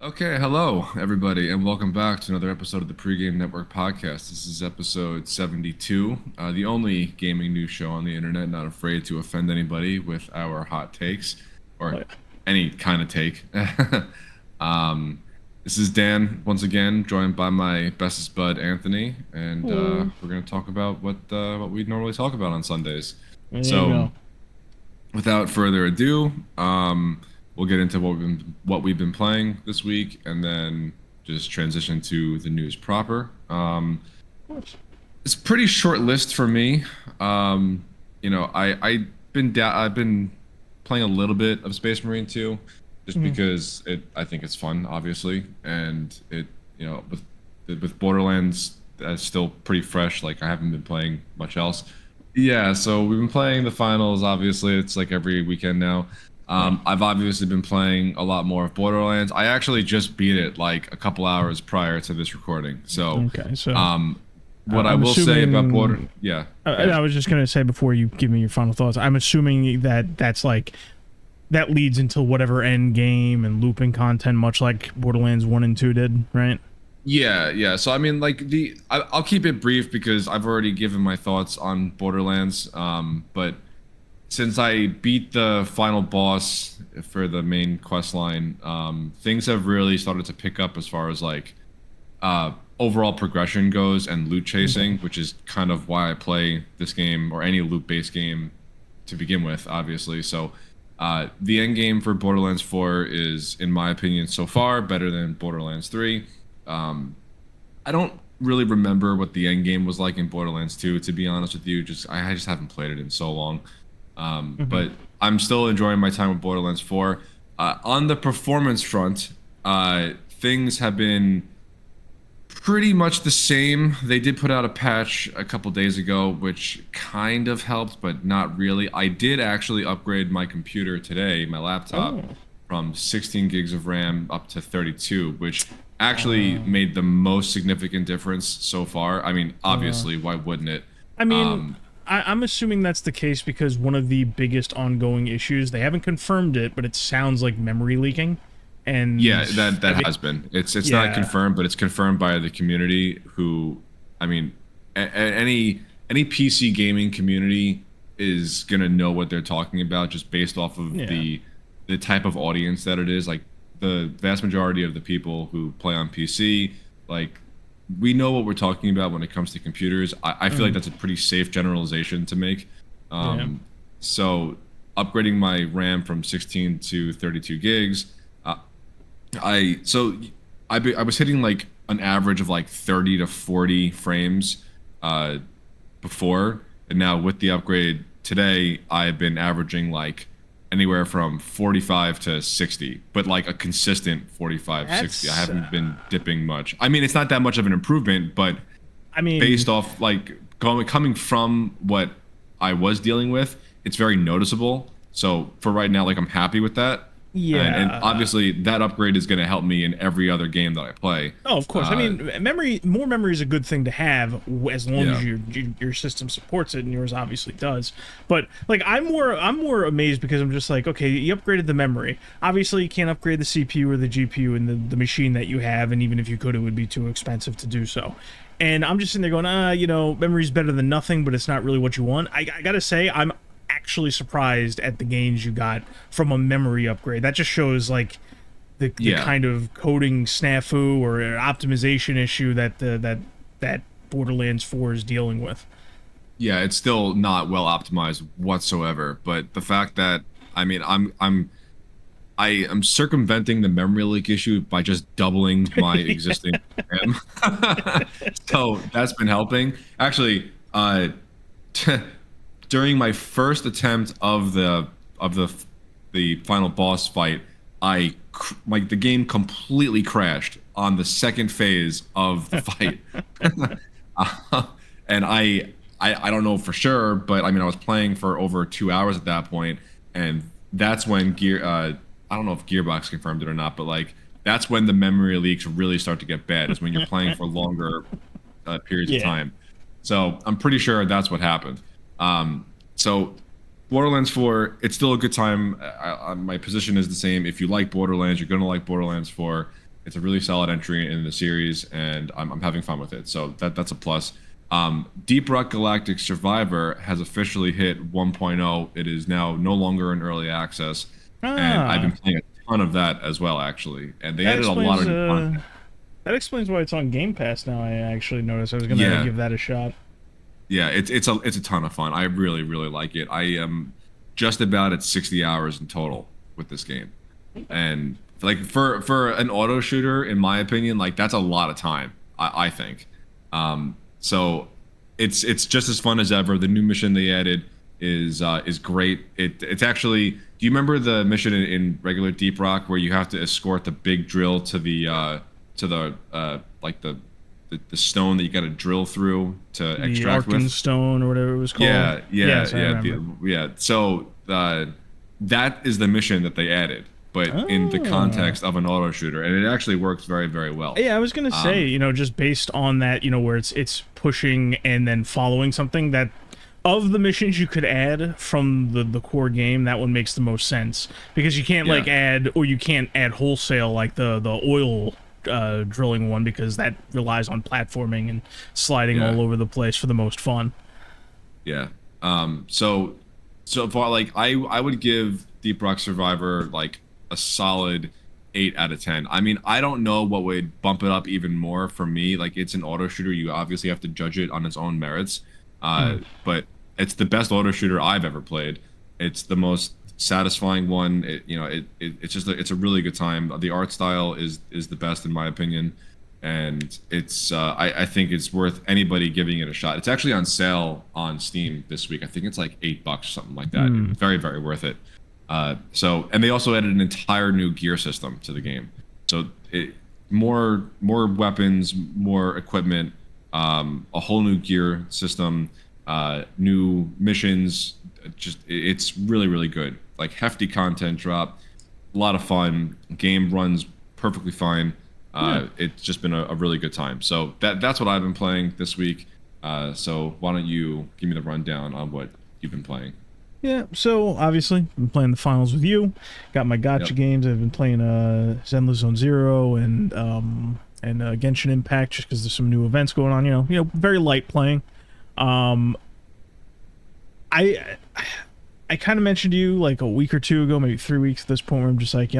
Okay, hello everybody, and welcome back to another episode of the Pregame Network podcast. This is episode 72, the only gaming news show on the internet not afraid to offend anybody with our hot takes or any kind of take. This is Dan once again, joined by my bestest bud Anthony, and we're going to talk about what we normally talk about on Sundays. So, without further ado, we'll get into what we've been playing this week, and then just transition to the news proper. It's a pretty short list for me. You know, I've been playing a little bit of Space Marine 2, just because I think it's fun, obviously, and with Borderlands that's still pretty fresh. Like, I haven't been playing much else. Yeah, so we've been playing the finals. Obviously, it's like every weekend now. I've obviously been playing a lot more of Borderlands. I actually just beat it like a couple hours prior to this recording. So, what I will say about I was just gonna say before you give me your final thoughts, I'm assuming that that leads into whatever end game and looping content, much like Borderlands 1 and 2 did, right? Yeah. So I mean, like I'll keep it brief because I've already given my thoughts on Borderlands. But since I beat the final boss for the main quest line, things have really started to pick up as far as like overall progression goes and loot chasing, which is kind of why I play this game or any loot-based game to begin with, obviously. So the end game for Borderlands 4 is, in my opinion, so far better than Borderlands 3. I don't really remember what the end game was like in Borderlands 2, to be honest with you. I just haven't played it in so long. But I'm still enjoying my time with Borderlands 4. On the performance front, things have been pretty much the same. They did put out a patch a couple days ago, which kind of helped, but not really. I did actually upgrade my computer today, my laptop, from 16 gigs of RAM up to 32, which actually made the most significant difference so far. I mean, obviously, why wouldn't it? I mean, I'm assuming that's the case because one of the biggest ongoing issues, they haven't confirmed it, but it sounds like memory leaking. And yeah, that has been. It's not confirmed, but it's confirmed by the community who, I mean, any PC gaming community is going to know what they're talking about just based off of the type of audience that it is. Like, the vast majority of the people who play on PC, like, we know what we're talking about when it comes to computers. I feel like that's a pretty safe generalization to make. So upgrading my RAM from 16 to 32 gigs, I was hitting like an average of like 30 to 40 frames before, and now with the upgrade today, I've been averaging like anywhere from 45 to 60, but like a consistent 45, 60. I haven't been dipping much. I mean, it's not that much of an improvement, but I mean, based off like coming from what I was dealing with, it's very noticeable. So for right now, like, I'm happy with that. Yeah, and obviously that upgrade is going to help me in every other game that I play. Oh, of course. I mean, more memory is a good thing to have as long as your system supports it, and yours obviously does. But like, I'm more amazed because I'm just like, okay, you upgraded the memory. Obviously, you can't upgrade the CPU or the GPU in the machine that you have, and even if you could, it would be too expensive to do so. And I'm just sitting there going, you know, memory's better than nothing, but it's not really what you want. I gotta say, I'm actually surprised at the gains you got from a memory upgrade. That just shows like the kind of coding snafu or optimization issue that Borderlands 4 is dealing with. Yeah, it's still not well optimized whatsoever, but the fact that, I mean, I am circumventing the memory leak issue by just doubling my existing RAM. So that's been helping. Actually, during my first attempt of the final boss fight, the game completely crashed on the second phase of the fight. And I don't know for sure, but I mean, I was playing for over 2 hours at that point, and that's when I don't know if Gearbox confirmed it or not, but like, that's when the memory leaks really start to get bad, is when you're playing for longer periods of time. So I'm pretty sure that's what happened. So Borderlands 4, it's still a good time. My position is the same. If you like Borderlands, you're going to like Borderlands 4. It's a really solid entry in the series, and I'm having fun with it. So that's a plus. Deep Rock Galactic Survivor has officially hit 1.0. It is now no longer in early access, and I've been playing a ton of that as well, actually. And they added a lot of new content. That explains why it's on Game Pass now. I actually noticed. I was gonna give that a shot. Yeah, it's a ton of fun. I really like it. I am just about at 60 hours in total with this game, and like for an auto shooter, in my opinion, like that's a lot of time. I think. So it's just as fun as ever. The new mission they added is great. It's actually. Do you remember the mission in regular Deep Rock where you have to escort the big drill to the like the stone that you got to drill through to extract the Arkan with? stone or whatever it was called. Yeah. So that is the mission that they added, but in the context of an auto shooter, and it actually works very well. Yeah, I was gonna say, just based on that, where it's pushing and then following something, that of the missions you could add from the core game, that one makes the most sense, because you can't you can't add wholesale like the oil drilling one, because that relies on platforming and sliding all over the place for the most fun. Yeah. So far, like I would give Deep Rock Survivor like a solid 8 out of 10. I mean, I don't know what would bump it up even more for me. Like, it's an auto shooter. You obviously have to judge it on its own merits. But it's the best auto shooter I've ever played. It's the most satisfying one. It's just it's a really good time. The art style is the best in my opinion, and it's I think it's worth anybody giving it a shot. It's actually on sale on Steam this week. I think it's like $8 or something like that. Very worth it. And they also added an entire new gear system to the game. So more weapons, more equipment, a whole new gear system, new missions. It's really good. Like, hefty content drop, a lot of fun. Game runs perfectly fine. It's just been a really good time. So that's what I've been playing this week. So why don't you give me the rundown on what you've been playing? Yeah, so obviously I've been playing the finals with you. Got my gotcha games. I've been playing Zenless Zone Zero and Genshin Impact, just because there's some new events going on. Very light playing. I kind of mentioned to you like a week or two ago, maybe 3 weeks at this point, where I'm just like,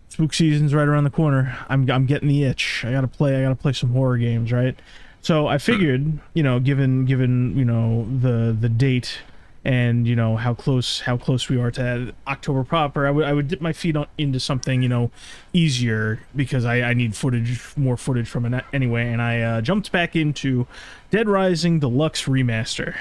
spook season's right around the corner. I'm getting the itch. I gotta play some horror games, right? So I figured, given the date and how close we are to October proper, I would dip my feet into something easier, because I need more footage from it anyway, and I jumped back into Dead Rising Deluxe Remaster.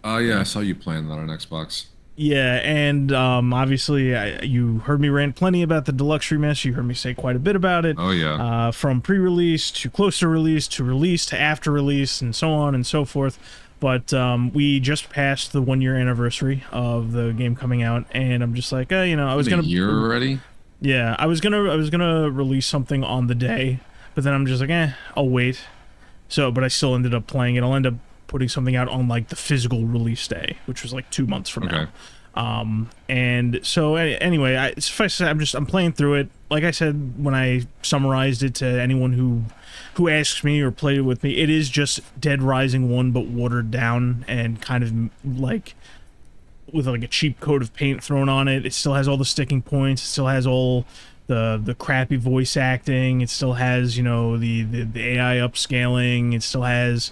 Yeah, I saw you playing that on Xbox. Yeah, and obviously you heard me rant plenty about the Deluxe Remaster. You heard me say quite a bit about it. Oh yeah. From pre-release to close to release to after release, and so on and so forth. But we just passed the 1 year anniversary of the game coming out, and I'm just like, I was gonna. A year already? Yeah, I was gonna release something on the day, but then I'm just like, I'll wait. But I still ended up playing it. I'll end up putting something out on like the physical release day, which was like 2 months from now. And so anyway, suffice to say, I'm playing through it. Like I said when I summarized it to anyone who asks me or played it with me, it is just Dead Rising 1 but watered down and kind of like with like a cheap coat of paint thrown on it. It still has all the sticking points. It still has all the crappy voice acting. It still has the AI upscaling. It still has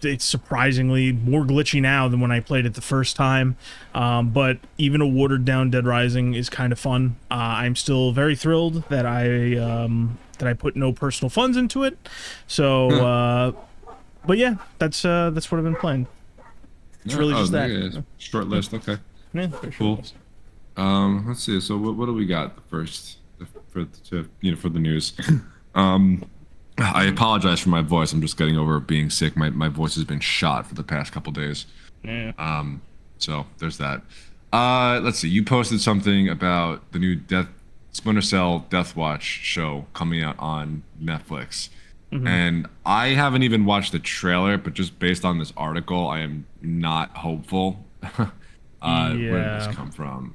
it's surprisingly more glitchy now than when I played it the first time, but even a watered down Dead Rising is kind of fun. I'm still very thrilled that I put no personal funds into it. So, but yeah, that's what I've been playing. It's really just that. Yeah. Short list, okay. Yeah, cool. Let's see. So what do we got first for the news? I apologize for my voice. I'm just getting over being sick. My voice has been shot for the past couple days. Yeah. So there's that. Let's see. You posted something about the new Splinter Cell Deathwatch show coming out on Netflix. And I haven't even watched the trailer, but just based on this article, I am not hopeful. Where did this come from?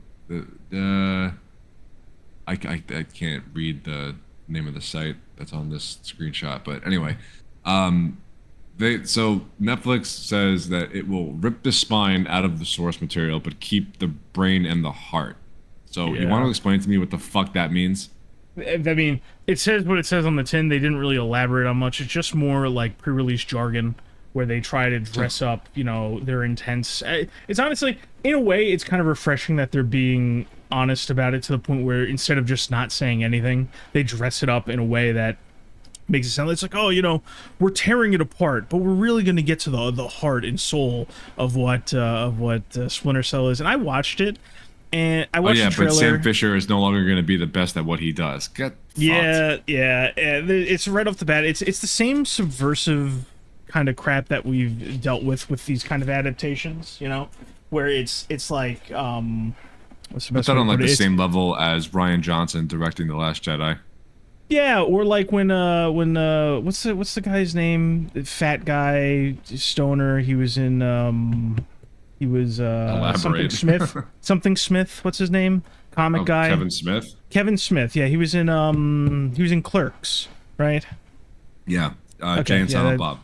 I can't read the name of the site that's on this screenshot, but anyway, so Netflix says that it will rip the spine out of the source material, but keep the brain and the heart. So you want to explain to me what the fuck that means? I mean, it says what it says on the tin. They didn't really elaborate on much. It's just more like pre-release jargon where they try to dress up, you know, their intents. It's honestly, in a way, it's kind of refreshing that they're being honest about it to the point where instead of just not saying anything, they dress it up in a way that makes it sound it's like, oh, you know, we're tearing it apart, but we're really going to get to the heart and soul of what Splinter Cell is. And I watched it, and I watched the trailer. But Sam Fisher is no longer going to be the best at what he does. Yeah. It's right off the bat. It's the same subversive kind of crap that we've dealt with these kind of adaptations, you know, where it's like what's the best way to put it? The same level as Rian Johnson directing The Last Jedi. Yeah, or like when what's the guy's name? Fat guy, stoner. He was in something Smith. Something Smith. What's his name? Comic guy. Kevin Smith. Kevin Smith. Yeah, he was in Clerks, right? Yeah. Jay and Silent Bob.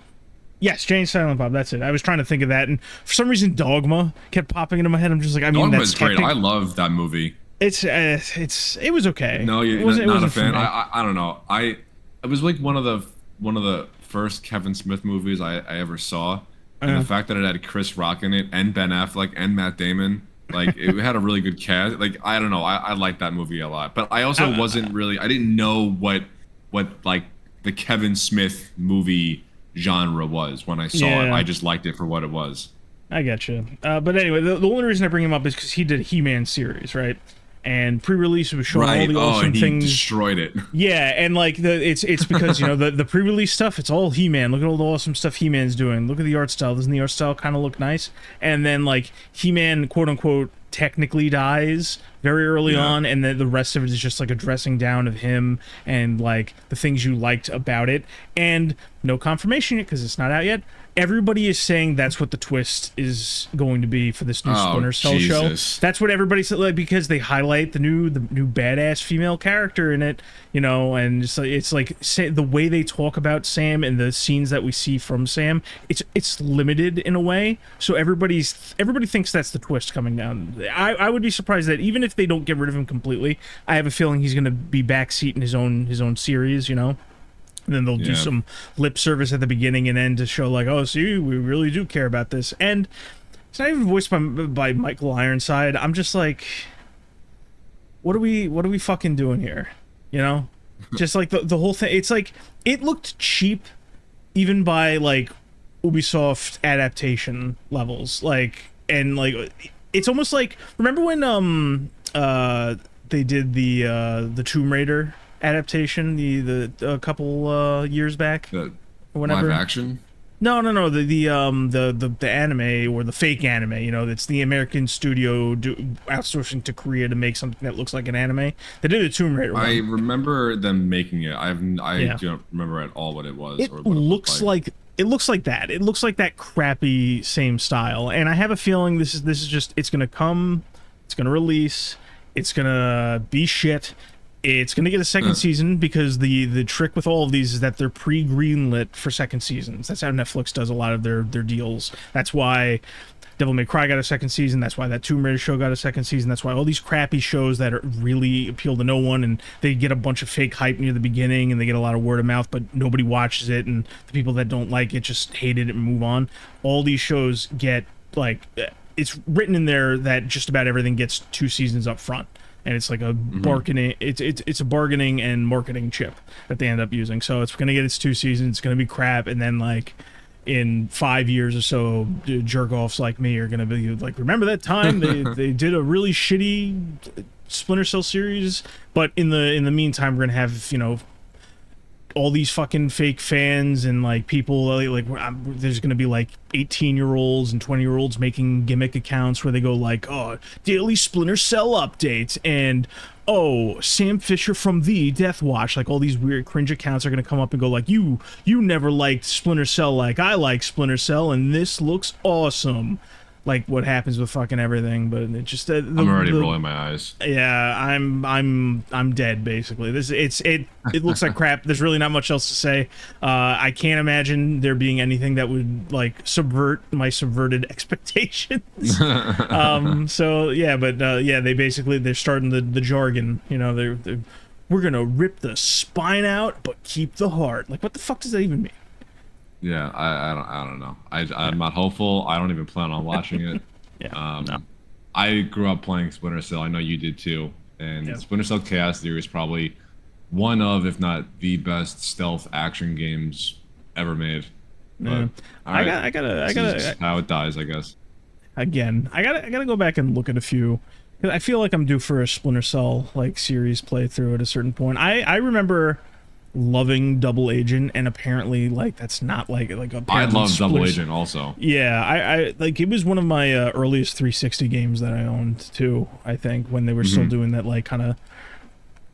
Yes, Jay and Silent Bob. That's it. I was trying to think of that, and for some reason, Dogma kept popping into my head. I'm just like, I mean, Dogma's great. I love that movie. It was okay. No, you're not a fan. I don't know. It was like one of the first Kevin Smith movies I ever saw, and the fact that it had Chris Rock in it and Ben Affleck and Matt Damon, like it had a really good cast. Like I don't know, I liked that movie a lot, but I also wasn't really. I didn't know what like the Kevin Smith movie genre was when I saw it. I just liked it for what it was. I get you. But anyway, the only reason I bring him up is because he did a He-Man series, right? And pre-release was showing all the awesome things. Destroyed it. Yeah, and like it's because you know the pre-release stuff, it's all He-Man. Look at all the awesome stuff He-Man's doing. Look at the art style. Doesn't the art style kind of look nice? And then like He-Man, quote unquote, technically dies very early on, and then the rest of it is just like a dressing down of him and like the things you liked about it. And no confirmation yet because it's not out yet. Everybody is saying that's what the twist is going to be for this new Splinter Cell show. That's what everybody said, like, because they highlight the new badass female character in it, you know, and it's like the way they talk about Sam and the scenes that we see from Sam, it's limited in a way. So everybody thinks that's the twist coming down. I would be surprised that even if they don't get rid of him completely, I have a feeling he's going to be backseat in his own series, you know. And then they'll do some lip service at the beginning and end to show like, oh, see, we really do care about this. And it's not even voiced by Michael Ironside. I'm just like, what are we fucking doing here? You know? Just like the whole thing. It's like, it looked cheap even by like Ubisoft adaptation levels. Like, and like, it's almost like, remember when they did the Tomb Raider adaptation a couple years back, or whatever. Live action? No, the anime or the fake anime, you know, that's the American studio outsourcing to Korea to make something that looks like an anime. They did a Tomb Raider one. I remember them making it. I don't remember at all what it was. It looks like that. It looks like that crappy same style, and I have a feeling this is just, it's gonna come, it's gonna release, it's gonna be shit. It's going to get a second season because the trick with all of these is that they're pre-greenlit for second seasons. That's how Netflix does a lot of their deals. That's why Devil May Cry got a second season. That's why that Tomb Raider show got a second season. That's why all these crappy shows that really appeal to no one, and they get a bunch of fake hype near the beginning, and they get a lot of word of mouth, but nobody watches it, and the people that don't like it just hated it and move on. All these shows get, like, it's written in there that just about everything gets 2 seasons up front. And it's like a bargaining. It's a bargaining and marketing chip that they end up using. So it's gonna get its 2 seasons. It's gonna be crap, and then like in 5 years or so, jerk offs like me are gonna be like, remember that time they did a really shitty Splinter Cell series? But in the meantime, we're gonna have, you know, all these fucking fake fans and like people like there's gonna be like 18-year-olds and 20-year-olds making gimmick accounts where they go like, oh, daily Splinter Cell updates, and oh, Sam Fisher from the Deathwatch. Like all these weird cringe accounts are gonna come up and go like, you never liked Splinter Cell like I like Splinter Cell, and this looks awesome. like what happens with fucking everything, but it just I'm already rolling my eyes. yeah, I'm dead basically. It looks like crap. There's really not much else to say. I can't imagine there being anything that would like subvert my subverted expectations. So yeah, but yeah, they're starting the jargon. You know, they're we're gonna rip the spine out, but keep the heart. Like, what the fuck does that even mean? Yeah, I don't know. I'm not hopeful. I don't even plan on watching it. Yeah. No. I grew up playing Splinter Cell. I know you did too. And Yeah. Splinter Cell Chaos Theory is probably one of, if not the best stealth action games ever made. But, Yeah. all right. I gotta how it dies, I guess. again. I gotta go back and look at a few. 'Cause I feel like I'm due for a Splinter Cell like series playthrough at a certain point. I remember loving Double Agent, and apparently like that's not like a. I love Double Agent also. Yeah, I like it was one of my earliest 360 games that I owned too. I think when they were still doing that like kind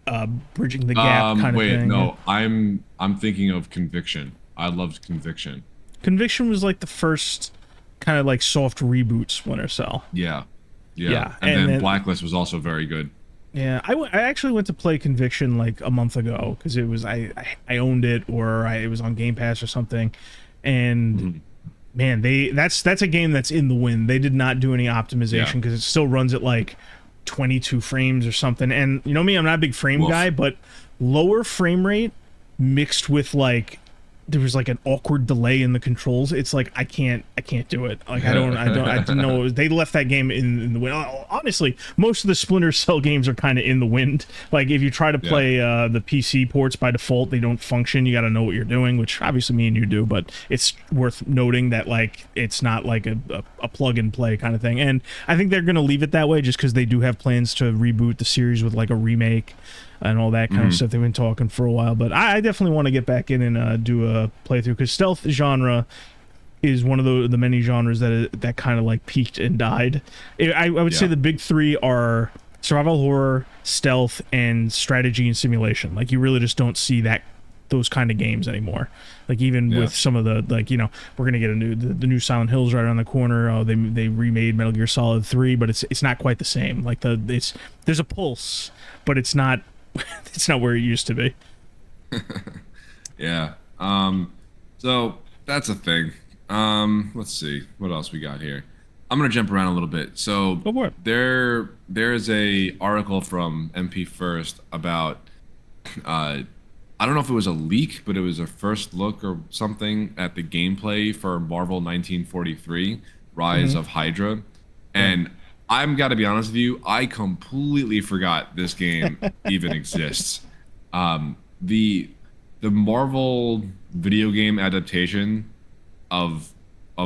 of bridging the gap kind of wait, thing. no, I'm thinking of Conviction. I loved Conviction. Conviction was like the first kind of like soft reboot Splinter Cell. Yeah. Yeah, And then Blacklist was also very good. Yeah, I actually went to play Conviction like a month ago because it was I owned it or it was on Game Pass or something, and man, that's a game that's in the wind. They did not do any optimization because it still runs at like 22 frames or something. And you know me, I'm not a big frame guy, but lower frame rate mixed with like there was like an awkward delay in the controls. It's like I can't do it. Like I didn't know it was, they left that game in the wind. Honestly, most of the Splinter Cell games are kind of in the wind. Like if you try to play the PC ports by default, they don't function. You got to know what you're doing, which obviously me and you do, but it's worth noting that like it's not like a plug and play kind of thing. And I think they're going to leave it that way just because they do have plans to reboot the series with like a remake and all that kind of stuff. They've been talking for a while, but I definitely want to get back in and do a playthrough because stealth genre is one of the many genres that kind of like peaked and died. I would say the big three are survival horror, stealth, and strategy and simulation. Like you really just don't see those kind of games anymore. Like even with some of the like, you know, we're gonna get the new Silent Hills right around the corner. Oh, they remade Metal Gear Solid 3, but it's not quite the same. Like there's a pulse, but it's not where it used to be. Yeah. So that's a thing. Let's see what else we got here. I'm gonna jump around a little bit. So Go for it. there's a article from MP First about I don't know if it was a leak, but it was a first look or something at the gameplay for Marvel 1943, Rise of Hydra. And I'm got to be honest with you, I completely forgot this game even exists. The Marvel video game adaptation of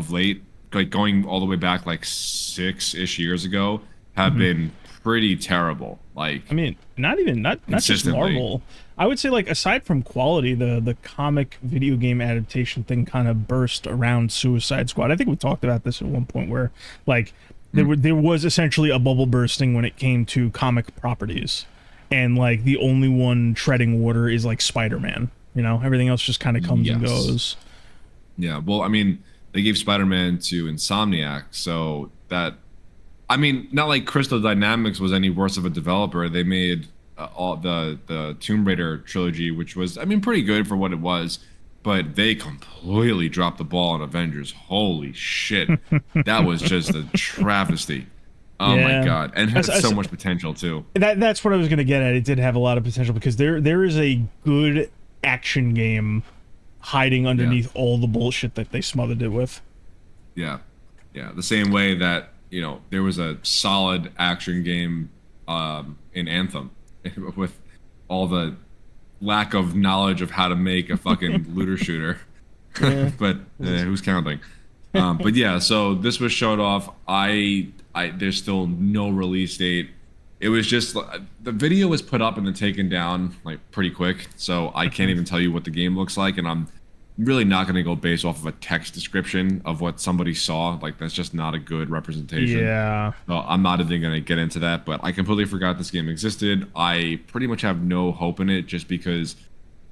late, like going all the way back like 6-ish years ago, have been pretty terrible. Like, I mean, not just Marvel. I would say like aside from quality, the comic video game adaptation thing kind of burst around Suicide Squad. I think we talked about this at one point where like there was essentially a bubble bursting when it came to comic properties, and like the only one treading water is like Spider-Man. You know, everything else just kind of comes and goes. Yeah, well, I mean, they gave Spider-Man to Insomniac, so that, I mean, not like Crystal Dynamics was any worse of a developer. They made all the Tomb Raider trilogy, which was, I mean, pretty good for what it was, but they completely dropped the ball on Avengers. Holy shit, that was just a travesty. Oh my god, and it has so much potential too. That's what I was gonna get at. It did have a lot of potential because there is a good action game hiding underneath all the bullshit that they smothered it with. Yeah, the same way that, you know, there was a solid action game in Anthem with all the lack of knowledge of how to make a fucking looter shooter. But who's counting? But yeah, so this was showed off. There's still no release date. It was just, the video was put up and then taken down like pretty quick, so I can't even tell you what the game looks like, and I'm really not going to go based off of a text description of what somebody saw. Like, that's just not a good representation. Yeah. So I'm not even going to get into that, but I completely forgot this game existed. I pretty much have no hope in it just because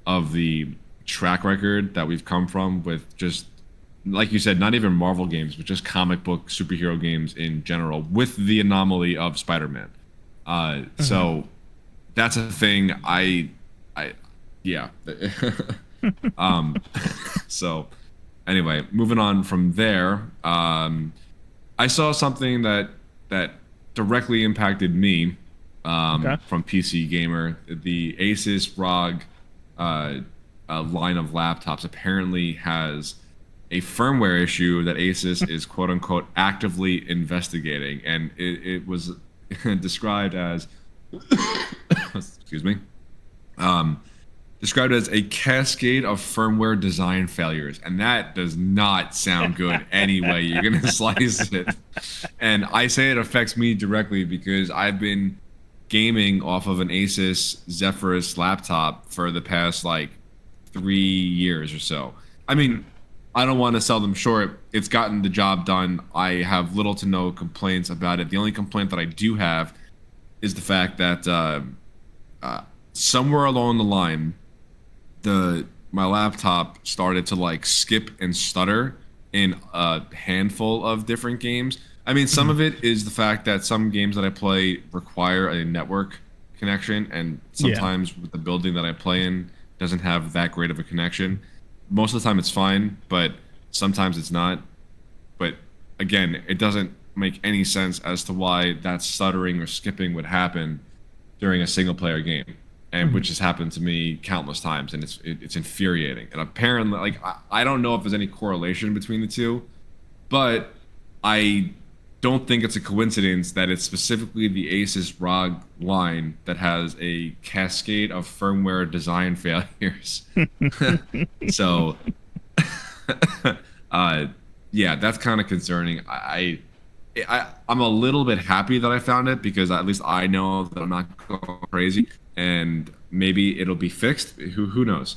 of the track record that we've come from with just like you said, not even Marvel games, but just comic book superhero games in general, with the anomaly of Spider-Man. So that's a thing. Yeah. So anyway, moving on from there, I saw something that directly impacted me from PC Gamer. The Asus ROG line of laptops apparently has a firmware issue that Asus is quote unquote actively investigating, and it was described as excuse me, described as a cascade of firmware design failures, and that does not sound good any way you're gonna slice it. And I say it affects me directly because I've been gaming off of an Asus Zephyrus laptop for the past like 3 years or so. I mean, I don't want to sell them short. It's gotten the job done. I have little to no complaints about it. The only complaint that I do have is the fact that somewhere along the line, my laptop started to like skip and stutter in a handful of different games. I mean, some of it is the fact that some games that I play require a network connection, and sometimes with the building that I play in doesn't have that great of a connection. Most of the time it's fine, but sometimes it's not. But again, it doesn't make any sense as to why that stuttering or skipping would happen during a single player game, and which has happened to me countless times, and it's infuriating. And apparently, like, I don't know if there's any correlation between the two, but I don't think it's a coincidence that it's specifically the Asus ROG line that has a cascade of firmware design failures. So, yeah, that's kind of concerning. I'm a little bit happy that I found it, because at least I know that I'm not going crazy, and maybe it'll be fixed. Who knows?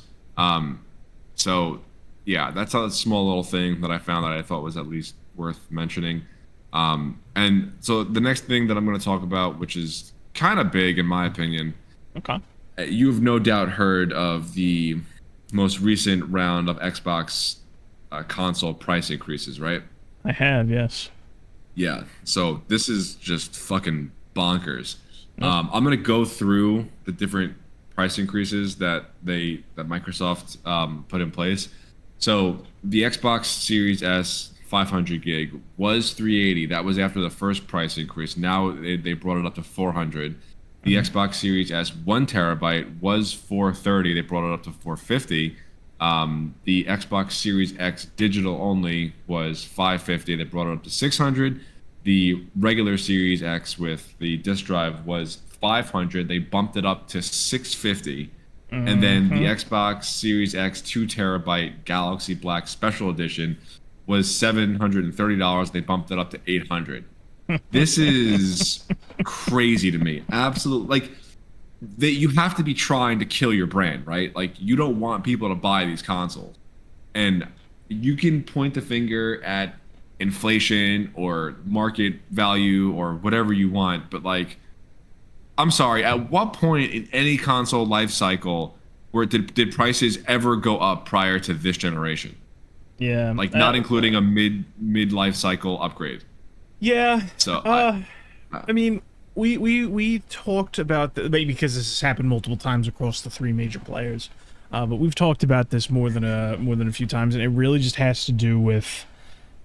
So, yeah, that's a small little thing that I found that I thought was at least worth mentioning. And so the next thing that I'm going to talk about, which is kind of big in my opinion. Okay. You've no doubt heard of the most recent round of Xbox console price increases, right? I have, yes. Yeah. So this is just fucking bonkers. I'm going to go through the different price increases that Microsoft put in place. So the Xbox Series S 500 gig was $380. That was after the first price increase. Now they brought it up to $400. The Xbox Series S 1 terabyte was $430. They brought it up to $450. The Xbox Series X digital only was $550. They brought it up to $600. The regular Series X with the disk drive was $500. They bumped it up to $650. And then the Xbox Series X 2 terabyte Galaxy Black Special Edition was $730. They bumped it up to $800. This is crazy to me. Absolutely. Like, you have to be trying to kill your brand, right? Like, you don't want people to buy these consoles. And you can point the finger at inflation or market value or whatever you want, but like, I'm sorry, at what point in any console life cycle did prices ever go up prior to this generation? Yeah, like not including a mid life cycle upgrade. Yeah. So I mean, we talked about maybe because this has happened multiple times across the three major players, but we've talked about this more than a few times, and it really just has to do with,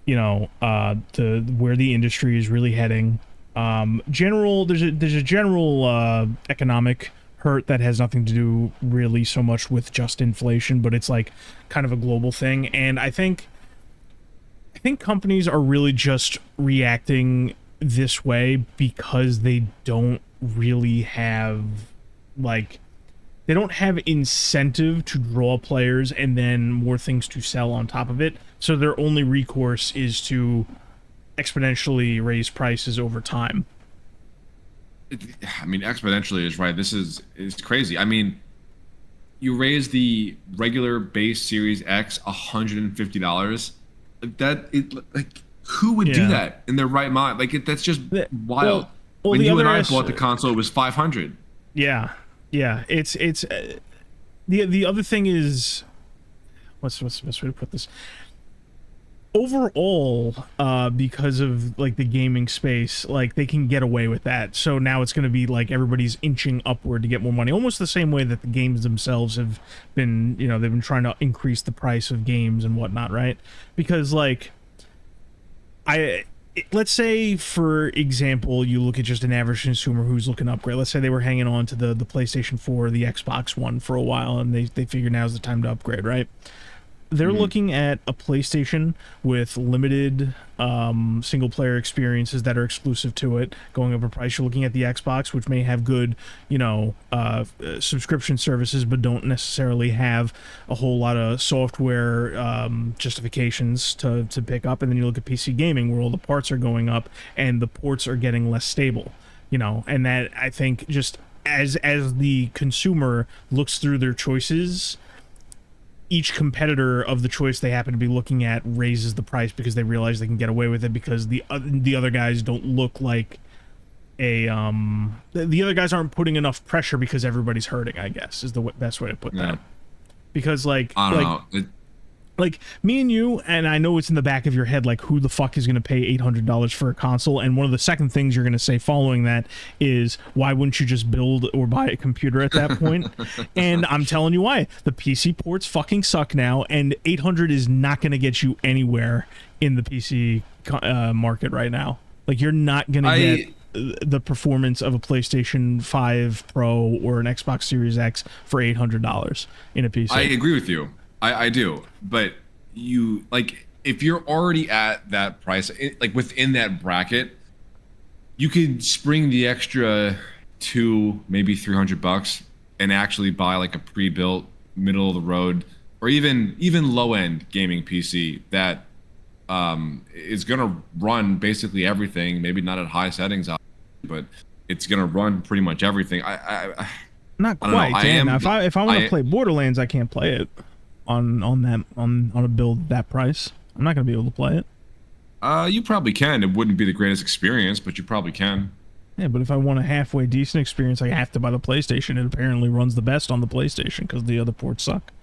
you know, where the industry is really heading. There's a general economic hurt that has nothing to do really so much with just inflation, but it's like kind of a global thing. And I think companies are really just reacting this way because they don't really have, like, they don't have incentive to draw players and then more things to sell on top of it. So their only recourse is to exponentially raise prices over time. I mean, exponentially is right. This is crazy. I mean, you raise the regular base Series X $150. Like, who would do that in their right mind? Like, that's just wild. Well, when you and I bought the console, it was $500. Yeah. It's the other thing is, what's the best way to put this? overall, because of like the gaming space, like they can get away with that. So now it's going to be like everybody's inching upward to get more money, almost the same way that the games themselves have been, you know, they've been trying to increase the price of games and whatnot, right? Because like let's say, for example, you look at just an average consumer who's looking to upgrade. Let's say they were hanging on to the PlayStation 4, the Xbox One for a while, and they figure now's the time to upgrade, right? They're looking at a PlayStation with limited single-player experiences that are exclusive to it, going up in price. You're looking at the Xbox, which may have good, you know, subscription services, but don't necessarily have a whole lot of software justifications to pick up. And then you look at PC gaming, where all the parts are going up and the ports are getting less stable, you know. And that, I think, just as the consumer looks through their choices, each competitor of the choice they happen to be looking at raises the price because they realize they can get away with it, because the other guys don't look like a the other guys aren't putting enough pressure because everybody's hurting, I guess, is the best way to put that. Because like I don't know. Like me and you, and I know it's in the back of your head, like, who the fuck is going to pay $800 for a console? And one of the second things you're going to say following that is, why wouldn't you just build or buy a computer at that point? And I'm telling you why. The PC ports fucking suck now, and 800 is not going to get you anywhere in the PC market right now. Like, you're not going to get the performance of a PlayStation 5 Pro or an Xbox Series X for $800 in a PC. I agree with you. I do, but you, like, if you're already at that price, like within that bracket, you could spring the extra $200, maybe $300 and actually buy like a pre-built, middle of the road, or even low end gaming PC that is gonna run basically everything. Maybe not at high settings, but it's gonna run pretty much everything. Not quite. Damn, if I want to play Borderlands, I can't play it on a build that price. I'm not gonna be able to play it. You probably can. It wouldn't be the greatest experience, but you probably can. Yeah, but if I want a halfway decent experience, I have to buy the PlayStation. It apparently runs the best on the PlayStation because the other ports suck.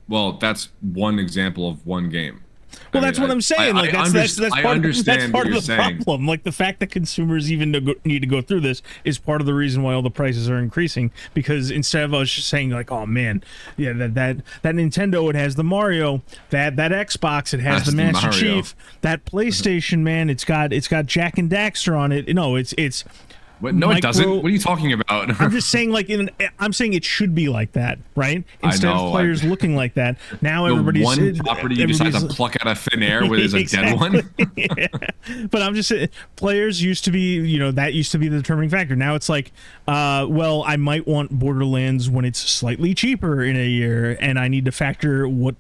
Well, that's one example of one game. Well, that's what I'm saying. Like, that's part of the problem. Like, the fact that consumers even need to go through this is part of the reason why all the prices are increasing. Because instead of us just saying, like, oh man, yeah, that Nintendo, it has the Mario, that Xbox, it has the Master Chief, that PlayStation, man, it's got Jak and Daxter on it. No, it's What? No, it doesn't. What are you talking about? I'm just saying, like, I'm saying it should be like that, right? Instead of players looking like that, now everybody's one property you decide to pluck out of thin air with is a dead one. Yeah. But I'm just saying, players used to be, you know, that used to be the determining factor. Now it's like, well, I might want Borderlands when it's slightly cheaper in a year, and I need to factor what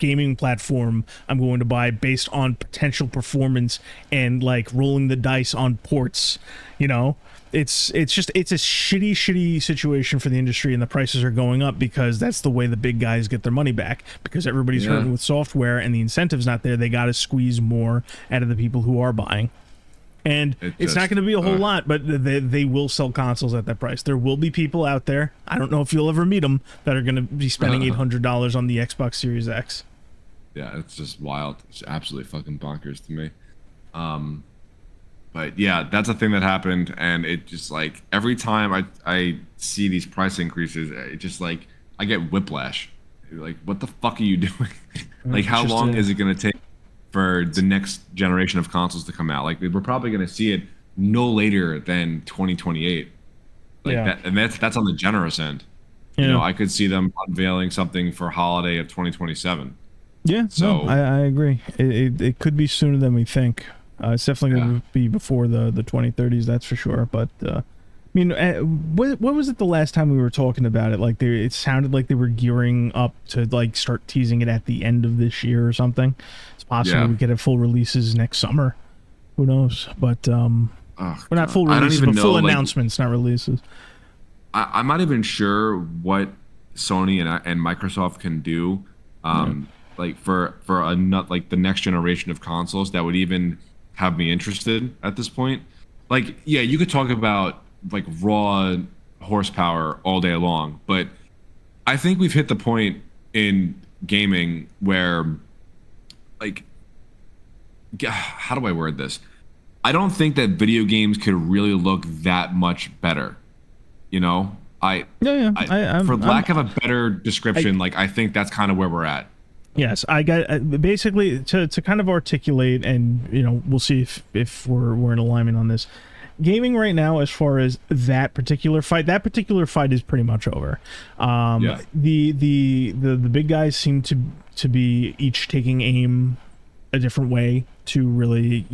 gaming platform I'm going to buy based on potential performance and like rolling the dice on ports, you know. It's a shitty situation for the industry, and the prices are going up because that's the way the big guys get their money back, because everybody's hurting with software and the incentive's not there. They got to squeeze more out of the people who are buying. And it's not going to be a whole lot, but they will sell consoles at that price. There will be people out there, I don't know if you'll ever meet them, that are going to be spending $800 on the Xbox Series X. Yeah, it's just wild. It's absolutely fucking bonkers to me. But yeah, that's a thing that happened, and it just, like, every time I see these price increases, it just, like, I get whiplash. Like, what the fuck are you doing? Like, how long is it going to take for the next generation of consoles to come out? Like, we're probably going to see it no later than 2028. Like, that, and that's on the generous end. You know, I could see them unveiling something for holiday of 2027. Yeah, so no, I agree. It could be sooner than we think. It's definitely going to be before the 2030s, that's for sure. But I mean, what was it the last time we were talking about it? Like, it sounded like they were gearing up to like start teasing it at the end of this year or something. It's possible we get it full releases next summer. Who knows? But we're not full releases, but full announcements, not releases. I'm not even sure what Sony and Microsoft can do. Like for like the next generation of consoles that would even have me interested at this point. Like, yeah, you could talk about like raw horsepower all day long, but I think we've hit the point in gaming where, like, how do I word this? I don't think that video games could really look that much better. You know, for lack of a better description, like I think that's kind of where we're at. Yes, I got basically to kind of articulate, and we'll see if we're in alignment on this. Gaming right now, as far as that particular fight is pretty much over. The big guys seem to be each taking aim a different way to really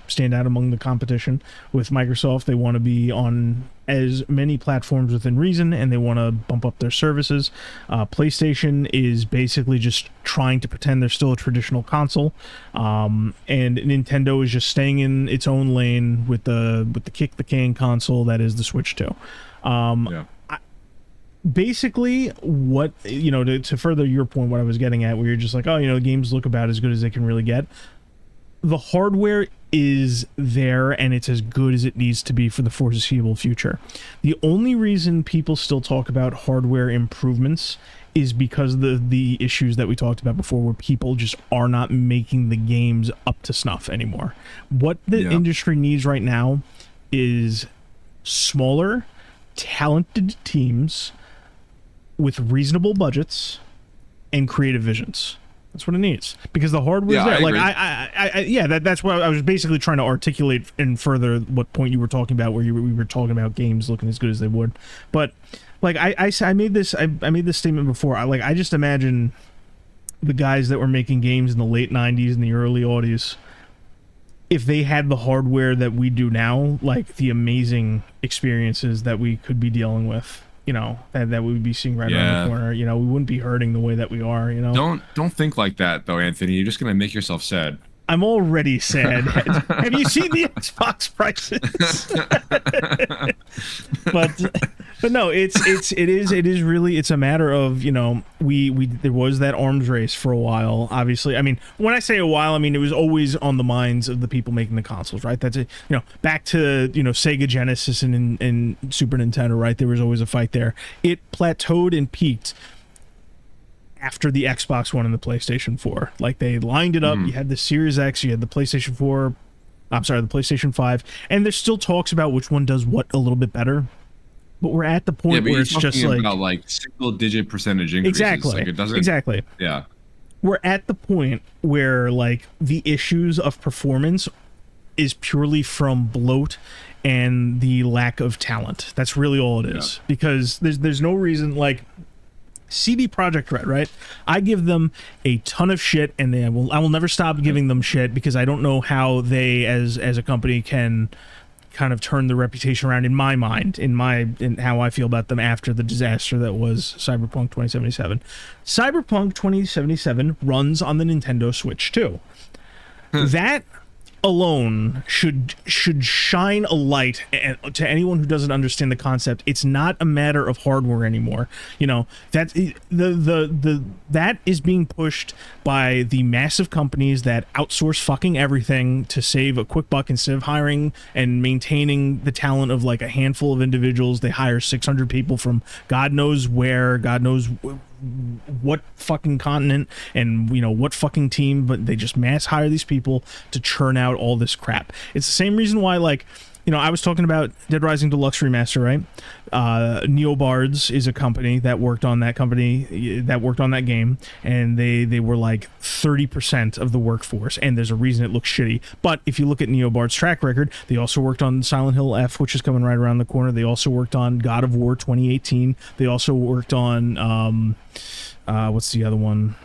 stand out among the competition. With Microsoft, they want to be on as many platforms within reason, and they want to bump up their services. PlayStation is basically just trying to pretend they're still a traditional console, and Nintendo is just staying in its own lane with the kick the can console that is the Switch 2. Basically, what to further your point, what I was getting at, where you're just like, the games look about as good as they can really get. The hardware is there, and it's as good as it needs to be for the foreseeable future. The only reason people still talk about hardware improvements is because of the issues that we talked about before, where people just are not making the games up to snuff anymore. What the industry needs right now is smaller, talented teams with reasonable budgets and creative visions. That's what it needs, because the hardware's there. That's what I was basically trying to articulate and further what point you were talking about, where we were talking about games looking as good as they would. But like I made this statement before. I just imagine the guys that were making games in the late 90s and the early 80s, if they had the hardware that we do now, like the amazing experiences that we could be dealing with. That we would be seeing right around the corner. We wouldn't be hurting the way that we are. Don't think like that though, Anthony. You're just gonna make yourself sad. I'm already sad. Have you seen the Xbox prices? but no, it is really, it's a matter of, there was that arms race for a while, obviously. I mean, when I say a while, I mean it was always on the minds of the people making the consoles, right? That's it. Back to Sega Genesis and Super Nintendo, right? There was always a fight there. It plateaued and peaked after the Xbox One and the PlayStation 4. Like, they lined it up. You had the Series X, you had the PlayStation 4, the PlayStation 5, and there's still talks about which one does what a little bit better. But we're at the point where it's just like single-digit percentage increases. Exactly. Like, it doesn't. Exactly. Yeah. We're at the point where like the issues of performance is purely from bloat and the lack of talent. That's really all it is. Because there's no reason, like CD Projekt Red, right? I give them a ton of shit, and I will never stop giving them shit, because I don't know how they as a company can kind of turn the reputation around in my mind, in how I feel about them after the disaster that was Cyberpunk 2077. Cyberpunk 2077 runs on the Nintendo Switch too. That alone should shine a light to anyone who doesn't understand the concept. It's not a matter of hardware anymore. That that is being pushed by the massive companies that outsource fucking everything to save a quick buck. Instead of hiring and maintaining the talent of like a handful of individuals, they hire 600 people from God knows where, God knows what fucking continent, and what fucking team, but they just mass hire these people to churn out all this crap. It's the same reason why, like, I was talking about Dead Rising Deluxe Remaster, right? Neobards is a company that worked on that game, and they were like 30% of the workforce, and there's a reason it looks shitty. But if you look at Neobard's track record, they also worked on Silent Hill F, which is coming right around the corner. They also worked on God of War 2018. They also worked on what's the other one?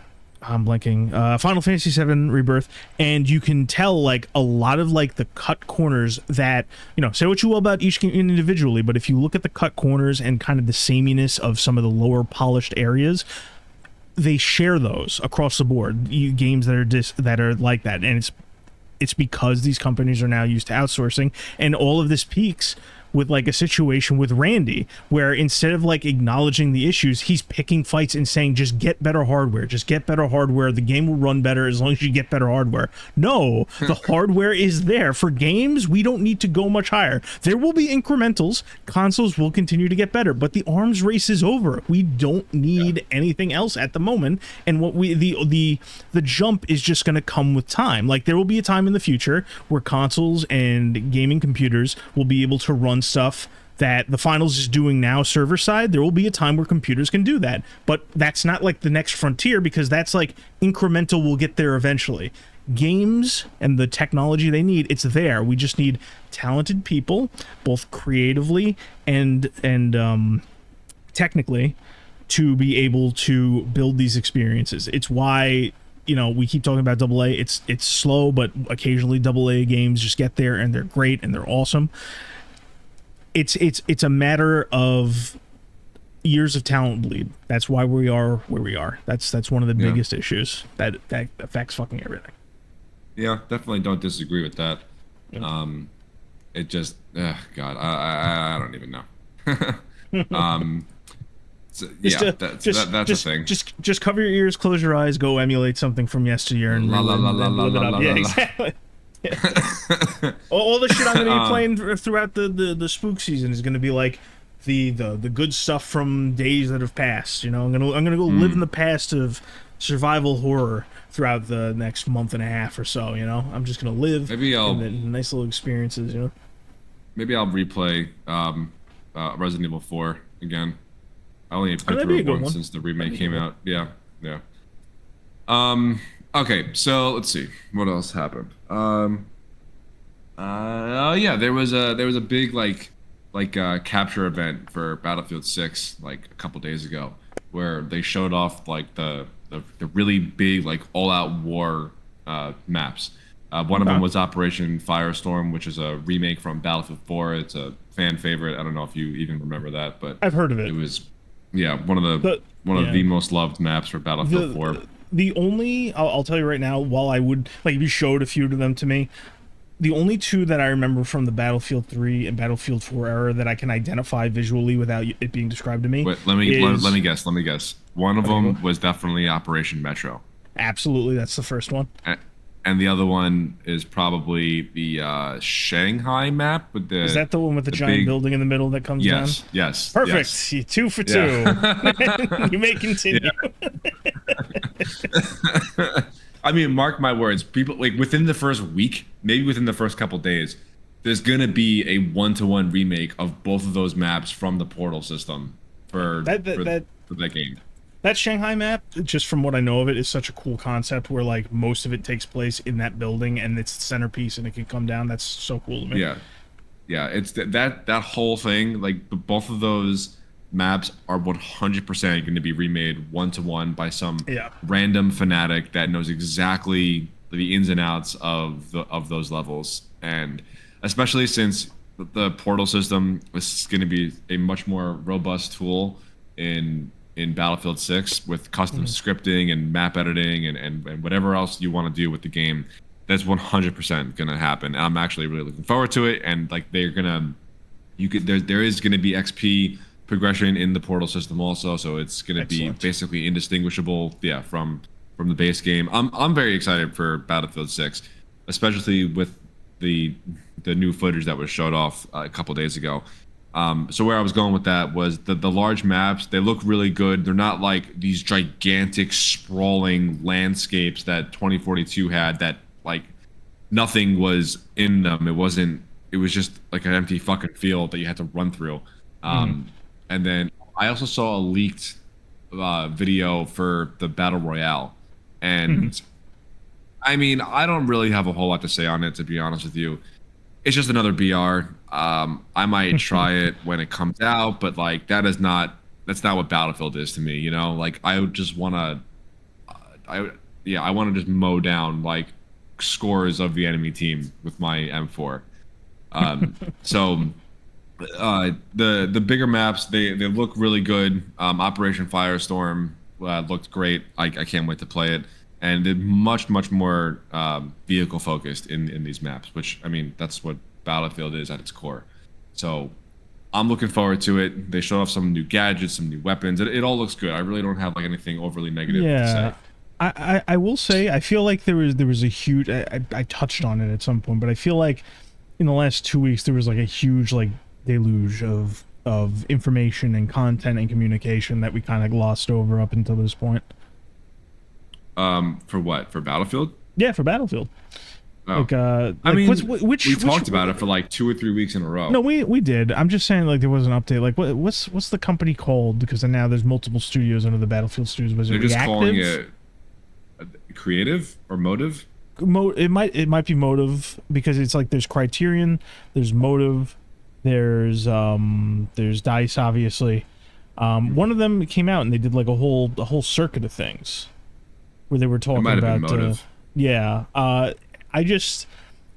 I'm blanking. Final Fantasy VII Rebirth. And you can tell, like, a lot of, like, the cut corners that, say what you will about each game individually, but if you look at the cut corners and kind of the sameness of some of the lower polished areas, they share those across the board. Games that are like that. And it's because these companies are now used to outsourcing, and all of this peaks with like a situation with Randy where instead of like acknowledging the issues, he's picking fights and saying, just get better hardware, just get better hardware. The game will run better as long as you get better hardware. No, the hardware is there. For games, we don't need to go much higher. There will be incrementals. Consoles will continue to get better, but the arms race is over. We don't need anything else at the moment. And what the jump is just going to come with time. Like there will be a time in the future where consoles and gaming computers will be able to run stuff that the finals is doing now server side. There will be a time where computers can do that, but that's not like the next frontier, because that's like incremental. We'll get there eventually. Games and the technology they need, it's there. We just need talented people, both creatively and technically, to be able to build these experiences. It's why, you know, we keep talking about AA. It's slow, but occasionally AA games just get there and they're great and they're awesome. It's a matter of years of talent bleed. That's why we are where we are. That's one of the biggest issues that affects fucking everything. Yeah, definitely don't disagree with that. Yeah. It just, God, I don't even know. So, yeah, that's the thing. Just cover your ears, close your eyes, go emulate something from yesteryear, and live it up. Yeah, exactly. Yeah. all the shit I'm gonna be playing throughout the spook season is gonna be like the good stuff from days that have passed. You know, I'm gonna go live in the past of survival horror throughout the next month and a half or so. You know, I'm just gonna live in the nice little experiences. You know, maybe I'll replay Resident Evil 4 again. I only played through it once since the remake came out. Yeah. Okay, so let's see what else happened. Yeah, there was a big capture event for Battlefield 6 like a couple days ago, where they showed off like the really big like all-out war maps. One of them was Operation Firestorm, which is a remake from Battlefield 4. It's a fan favorite. I don't know if you even remember that, but I've heard of it. It was one of the most loved maps for Battlefield 4. The only, I'll tell you right now, while I would, like, if you showed a few of them to me, the only two that I remember from the Battlefield 3 and Battlefield 4 era that I can identify visually without it being described to me. Wait, let me guess. One of them was definitely Operation Metro. Absolutely, that's the first one. And the other one is probably the Shanghai map with the. Is that the one with the giant building in the middle that comes down? Yes. Perfect. Yes. 2 for 2. Yeah. You may continue. Yeah. I mean, mark my words. People like within the first week, maybe within the first couple days, there's gonna be a 1-to-1 remake of both of those maps from the Portal system for that game. That Shanghai map, just from what I know of it, is such a cool concept where like most of it takes place in that building and it's the centerpiece and it can come down. That's so cool to me. Yeah. It's that whole thing. Like both of those maps are 100% going to be remade 1-to-1 by some random fanatic that knows exactly the ins and outs of those levels, and especially since the Portal system is going to be a much more robust tool in Battlefield 6 with custom scripting and map editing and whatever else you want to do with the game. That's 100% going to happen. I'm actually really looking forward to it. And like there is going to be XP progression in the Portal system also, so it's going to be basically indistinguishable from the base game. I'm very excited for Battlefield 6, especially with the new footage that was showed off a couple days ago. So where I was going with that was the large maps. They look really good. They're not like these gigantic sprawling landscapes that 2042 had that like nothing was in them. It was just like an empty fucking field that you had to run through. And then I also saw a leaked video for the Battle Royale. And I mean, I don't really have a whole lot to say on it, to be honest with you. It's just another BR. I might try it when it comes out, but like that's not what Battlefield is to me, you know? Like I would just want to I want to just mow down like scores of the enemy team with my M4. So the bigger maps, they look really good. Operation Firestorm looked great. I can't wait to play it. And they're much more vehicle focused in these maps, which I mean that's what Battlefield is at its core. So I'm looking forward to it. They showed off some new gadgets, some new weapons. It all looks good. I really don't have like anything overly negative to say. I will say I feel like there was a huge I touched on it at some point, but I feel like in the last 2 weeks there was like a huge like deluge of information and content and communication that we kind of glossed over up until this point. For what? For Battlefield? Yeah, for Battlefield. Oh. Like, I mean, which we talked about it for like 2 or 3 weeks in a row. No, we did. I'm just saying, like, there was an update. Like, what's the company called? Because now there's multiple studios under the Battlefield studios. Was it They're just Reactive? calling it creative or motive. It might be motive because it's like there's Criterion, there's motive, there's Dice, obviously. One of them came out and they did like a whole circuit of things where they were talking about motive.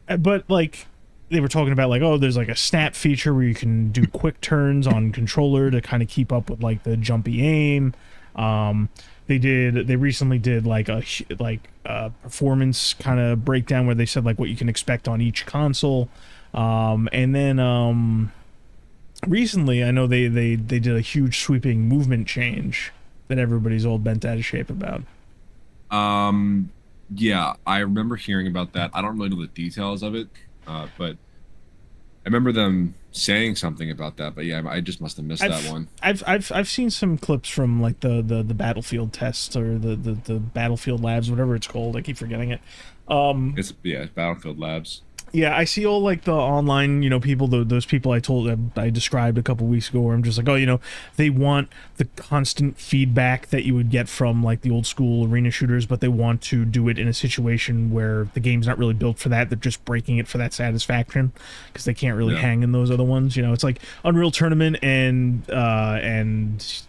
But like they were talking about like, oh, there's like a snap feature where you can do quick turns on controller to kind of keep up with like the jumpy aim. They recently did like a performance kind of breakdown where they said like what you can expect on each console. And then recently I know they did a huge sweeping movement change that everybody's all bent out of shape about. Yeah, I remember hearing about that. I don't really know the details of it, but I remember them saying something about that. But yeah, I just must have missed that one. I've seen some clips from like the Battlefield tests or the Battlefield Labs, whatever it's called. I keep forgetting it. It's Battlefield Labs. Yeah, I see all like the online, people, those people I described a couple weeks ago, where I'm just like, oh, they want the constant feedback that you would get from like the old school arena shooters, but they want to do it in a situation where the game's not really built for that. They're just breaking it for that satisfaction because they can't really hang in those other ones. It's like Unreal Tournament and what's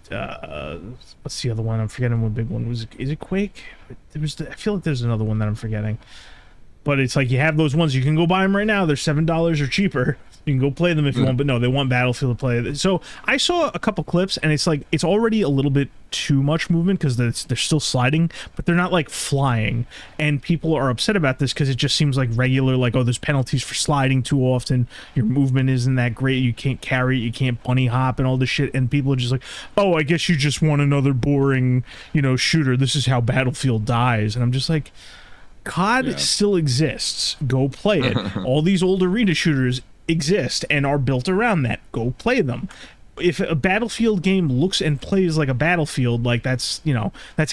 the other one? I'm forgetting what big one was. Is it Quake? I feel like there's another one that I'm forgetting. But it's like you have those ones, you can go buy them right now. They're $7 or cheaper. You can go play them if you want, but no, they want Battlefield to play. So I saw a couple clips, and it's like it's already a little bit too much movement because they're still sliding, but they're not like flying. And people are upset about this because it just seems like regular, like, oh, there's penalties for sliding too often. Your movement isn't that great. You can't carry it. You can't bunny hop and all this shit. And people are just like, oh, I guess you just want another boring, shooter. This is how Battlefield dies. And I'm just like, COD still exists. Go play it. All these old arena shooters exist and are built around that. Go play them. If a Battlefield game looks and plays like a Battlefield, like that's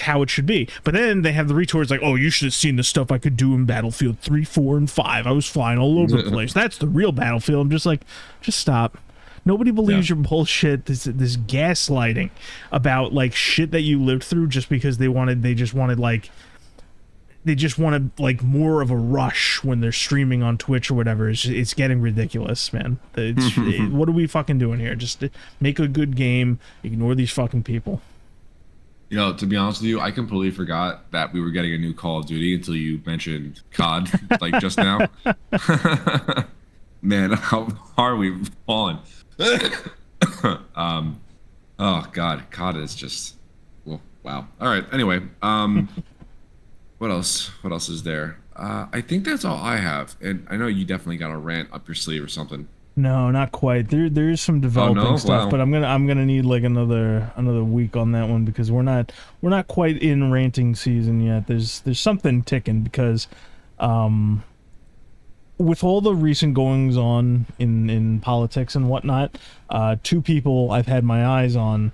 how it should be. But then they have the retorts like, oh, you should have seen the stuff I could do in Battlefield 3, 4, and 5. I was flying all over the place. That's the real Battlefield. I'm just like, just stop. Nobody believes your bullshit. This gaslighting about like shit that you lived through just because they just wanted more of a rush when they're streaming on Twitch or whatever. It's getting ridiculous, man. What are we fucking doing here? Just make a good game. Ignore these fucking people. To be honest with you, I completely forgot that we were getting a new Call of Duty until you mentioned COD, like just now. Man, how far we've fallen. Oh God, COD is just, well, wow. All right. Anyway, What else? What else is there? I think that's all I have. And I know you definitely got a rant up your sleeve or something. No, not quite. There is some developing stuff, but I'm gonna need like another week on that one because we're not quite in ranting season yet. There's something ticking because with all the recent goings on in politics and whatnot, two people I've had my eyes on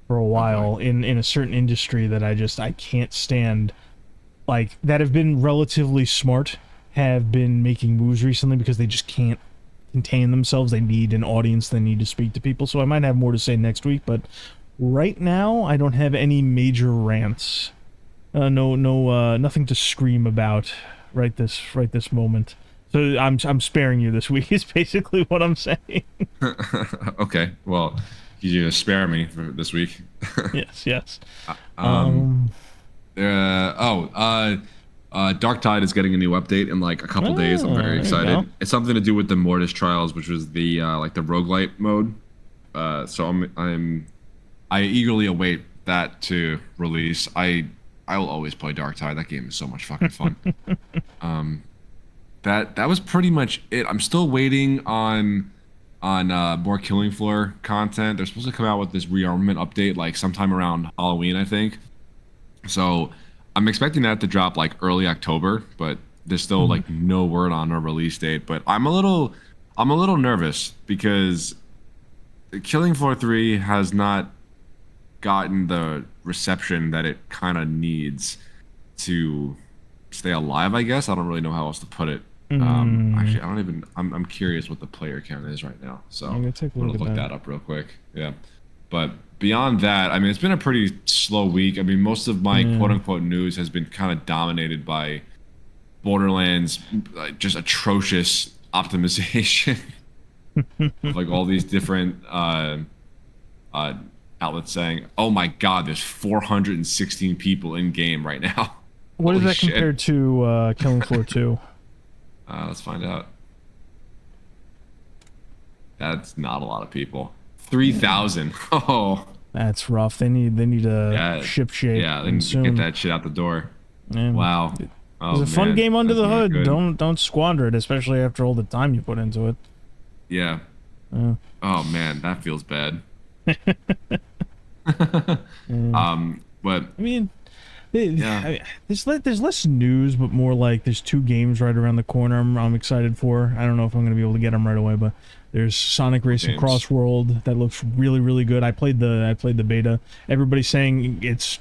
for a while in a certain industry that I can't stand, like, that have been relatively smart, have been making moves recently because they just can't contain themselves. They need an audience. They need to speak to people. So I might have more to say next week, but right now I don't have any major rants. Nothing to scream about right this moment. So I'm sparing you this week is basically what I'm saying. Okay, well, you just spare me for this week. Yes. Dark Tide is getting a new update in like a couple days. I'm very excited. It's something to do with the Mortis Trials, which was the like the roguelite mode. So I eagerly await that to release. I will always play Dark Tide. That game is so much fucking fun. That was pretty much it. I'm still waiting on on more Killing Floor content. They're supposed to come out with this rearmament update like sometime around Halloween, I think. So I'm expecting that to drop like early October, but there's still like no word on a release date. But I'm a little nervous because Killing Floor 3 has not gotten the reception that it kind of needs to stay alive, I guess. I don't really know how else to put it. Actually, I don't even. I'm curious what the player count is right now. So I'm gonna look that up real quick. Yeah, but beyond that, I mean, it's been a pretty slow week. I mean, most of my quote unquote news has been kind of dominated by Borderlands, like, just atrocious optimization. Like all these different outlets saying, "Oh my God, there's 416 people in game right now." What does that compare to Killing Floor 2? Let's find out. That's not a lot of people. 3,000. Oh, that's rough. They need a ship shape. Yeah, they need to get that shit out the door. Yeah. Wow. It's a fun game under the hood. Don't squander it, especially after all the time you put into it. Yeah. Oh man, that feels bad. But I mean, there's less news, but more like there's 2 games right around the corner. I'm excited for. I don't know if I'm gonna be able to get them right away, but there's Sonic Racing Cross World that looks really, really good. I played the beta. Everybody's saying it's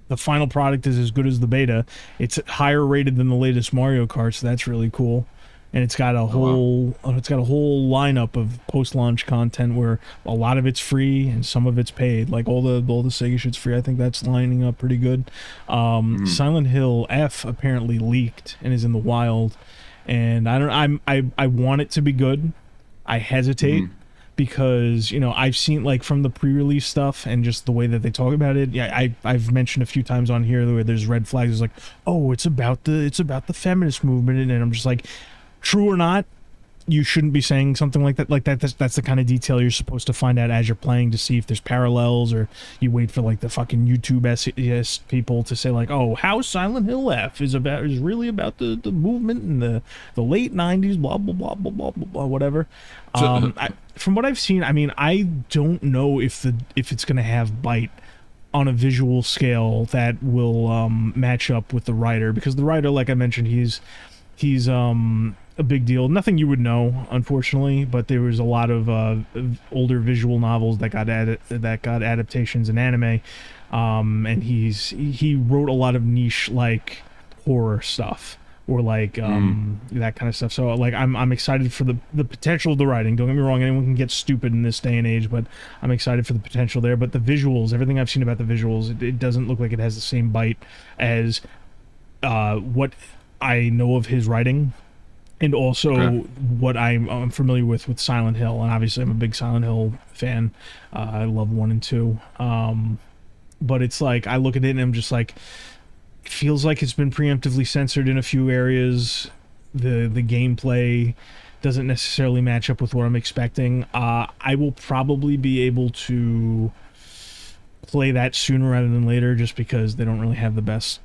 the final product is as good as the beta. It's higher rated than the latest Mario Kart, so that's really cool. And it's got a whole lineup of post-launch content where a lot of it's free and some of it's paid. Like all the Sega shit's free. I think that's lining up pretty good. Silent Hill F apparently leaked and is in the wild, and I want it to be good. I hesitate because, you know, I've seen like from the pre-release stuff and just the way that they talk about it. Yeah, I've mentioned a few times on here where there's red flags. It's like, oh, it's about the feminist movement, and I'm just like, true or not, you shouldn't be saying something like that. That's the kind of detail you're supposed to find out as you're playing to see if there's parallels, or you wait for like the fucking YouTube SES people to say like, oh, how Silent Hill F is really about the movement in the late 90s, blah blah blah blah blah blah, whatever. From what I've seen, I mean, I don't know if it's gonna have bite on a visual scale that will match up with the writer, because the writer, like I mentioned, he's a big deal. Nothing you would know, unfortunately, but there was a lot of older visual novels that got adaptations in anime, and he wrote a lot of niche like horror stuff, or like that kind of stuff. So like I'm excited for the potential of the writing. Don't get me wrong, anyone can get stupid in this day and age, but I'm excited for the potential there. But the visuals, everything I've seen about the visuals, it doesn't look like it has the same bite as what I know of his writing. And also what I'm familiar with Silent Hill, and obviously I'm a big Silent Hill fan. I love 1 and 2. But it's like, I look at it and I'm just like, it feels like it's been preemptively censored in a few areas. The gameplay doesn't necessarily match up with what I'm expecting. I will probably be able to play that sooner rather than later, just because they don't really have the best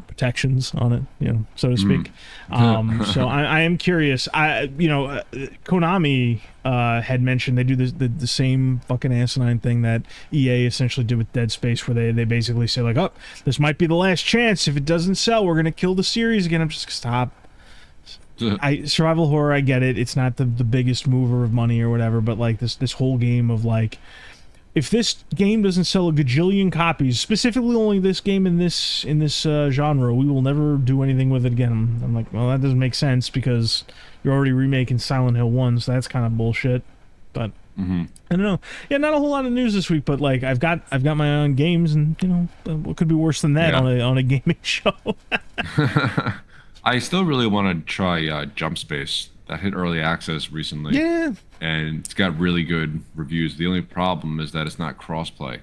protections on it, you know, so to speak. So I am curious. Konami had mentioned they do the same fucking asinine thing that EA essentially did with Dead Space, where they basically say like, oh, this might be the last chance. If it doesn't sell, we're gonna kill the series again. I'm just stop. Survival horror, I get it. It's not the biggest mover of money or whatever, but like this whole game of like, if this game doesn't sell a gajillion copies, specifically only this game in this genre, we will never do anything with it again. I'm like, well, that doesn't make sense, because you're already remaking Silent Hill 1, so that's kind of bullshit. But I don't know. Yeah, not a whole lot of news this week, but like I've got my own games, and you know, what could be worse than that on a gaming show? I still really want to try Jump Space. That hit early access recently. Yeah. And it's got really good reviews. The only problem is that it's not crossplay.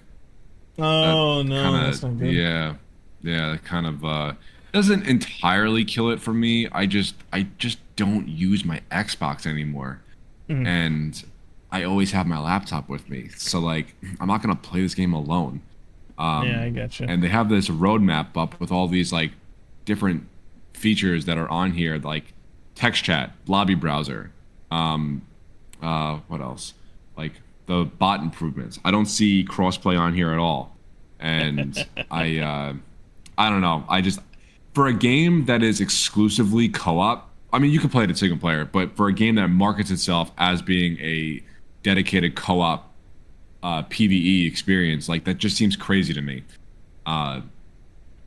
Oh, no, that's not good. Yeah, that kind of doesn't entirely kill it for me. I just don't use my Xbox anymore, and I always have my laptop with me. So like, I'm not gonna play this game alone. Yeah, I gotcha. And they have this roadmap up with all these like different features that are on here, like text chat, lobby browser, What else? Like the bot improvements. I don't see crossplay on here at all, and I don't know. I just for a game that is exclusively co-op. I mean, you can play it in single player, but for a game that markets itself as being a dedicated co-op PvE experience, like that just seems crazy to me.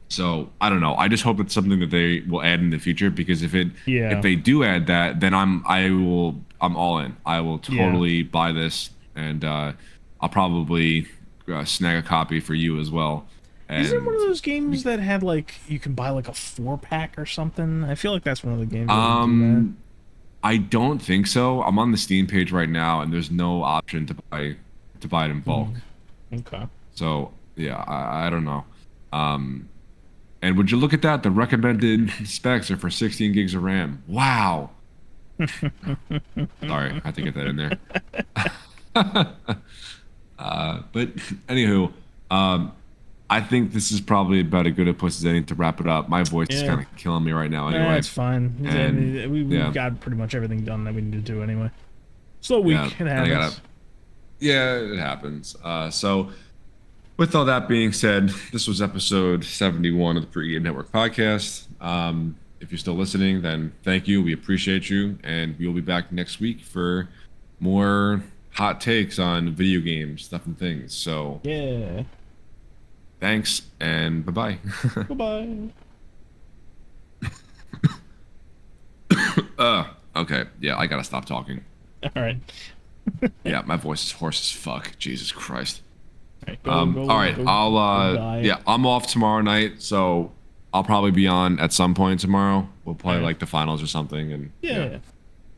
So I don't know. I just hope it's something that they will add in the future, because if they do add that, then I'm all in. I will totally buy this, and I'll probably snag a copy for you as well. Is it one of those games that had like you can buy like a 4-pack or something? I feel like that's one of the games. That do that. I don't think so. I'm on the Steam page right now, and there's no option to buy it in bulk. Okay. So yeah, I don't know. And would you look at that? The recommended specs are for 16 gigs of RAM. Wow. Sorry, I had to get that in there. But anywho, I think this is probably about as good a place as any to wrap it up. My voice is kind of killing me right now anyway. No, it's fine. And we've got pretty much everything done that we need to do anyway. Slow week, it happens. It happens. So with all that being said, this was episode 71 of the Pre-Game Network podcast. If you're still listening, then thank you. We appreciate you. And we'll be back next week for more hot takes on video games, stuff and things. So yeah. Thanks, and bye-bye. Goodbye. Okay. Yeah, I gotta stop talking. All right. Yeah, my voice is hoarse as fuck. Jesus Christ. All right, I'm off tomorrow night, so I'll probably be on at some point tomorrow. We'll play like the finals or something, and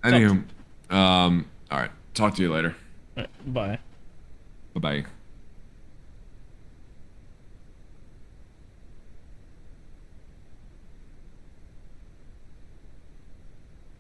Anywho, all right. Talk to you later. All right, bye. Bye-bye.